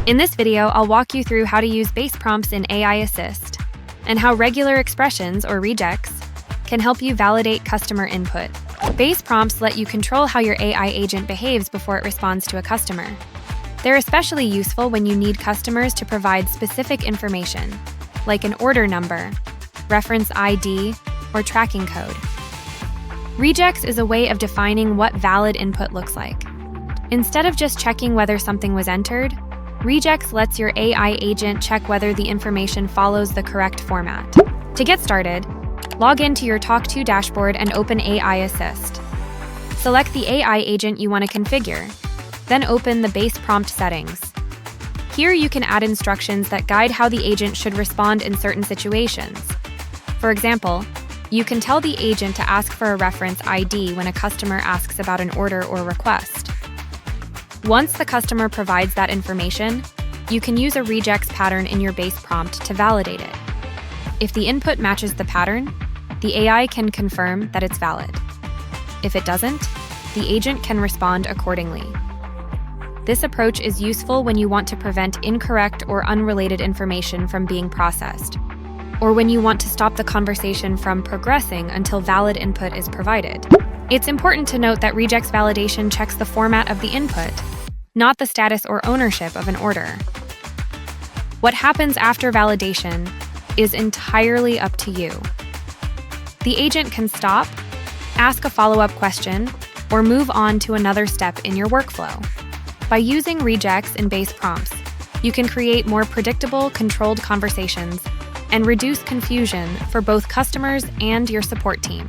In this video, I'll walk you through how to use base prompts in AI Assist and how regular expressions, or Regex, can help you validate customer input. Base prompts let you control how your AI agent behaves before it responds to a customer. They're especially useful when you need customers to provide specific information, like an order number, reference ID, or tracking code. Regex is a way of defining what valid input looks like. Instead of just checking whether something was entered, Regex lets your AI agent check whether the information follows the correct format. To get started, log into your tawk.to dashboard and open AI Assist. Select the AI agent you want to configure, then open the base prompt settings. Here you can add instructions that guide how the agent should respond in certain situations. For example, you can tell the agent to ask for a reference ID when a customer asks about an order or request. Once the customer provides that information, you can use a regex pattern in your base prompt to validate it. If the input matches the pattern, the AI can confirm that it's valid. If it doesn't, the agent can respond accordingly. This approach is useful when you want to prevent incorrect or unrelated information from being processed, or when you want to stop the conversation from progressing until valid input is provided. It's important to note that regex validation checks the format of the input, not the status or ownership of an order. What happens after validation is entirely up to you. The agent can stop, ask a follow-up question, or move on to another step in your workflow. By using regex in base prompts, you can create more predictable, controlled conversations and reduce confusion for both customers and your support team.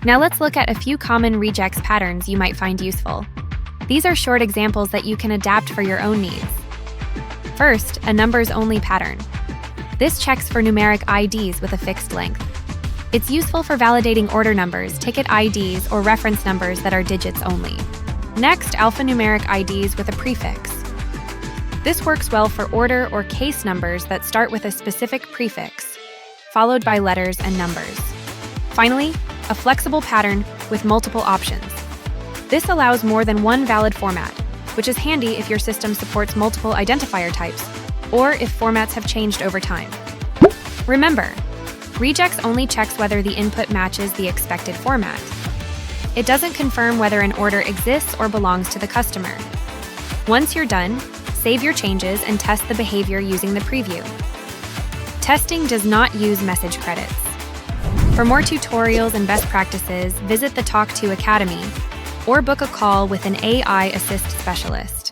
Now let's look at a few common regex patterns you might find useful. These are short examples that you can adapt for your own needs. First, a numbers-only pattern. This checks for numeric IDs with a fixed length. It's useful for validating order numbers, ticket IDs, or reference numbers that are digits only. Next, alphanumeric IDs with a prefix. This works well for order or case numbers that start with a specific prefix, followed by letters and numbers. Finally, a flexible pattern with multiple options. This allows more than one valid format, which is handy if your system supports multiple identifier types, or if formats have changed over time. Remember, regex only checks whether the input matches the expected format. It doesn't confirm whether an order exists or belongs to the customer. Once you're done, save your changes and test the behavior using the preview. Testing does not use message credits. For more tutorials and best practices, visit the tawk.to Academy or book a call with an AI Assist specialist.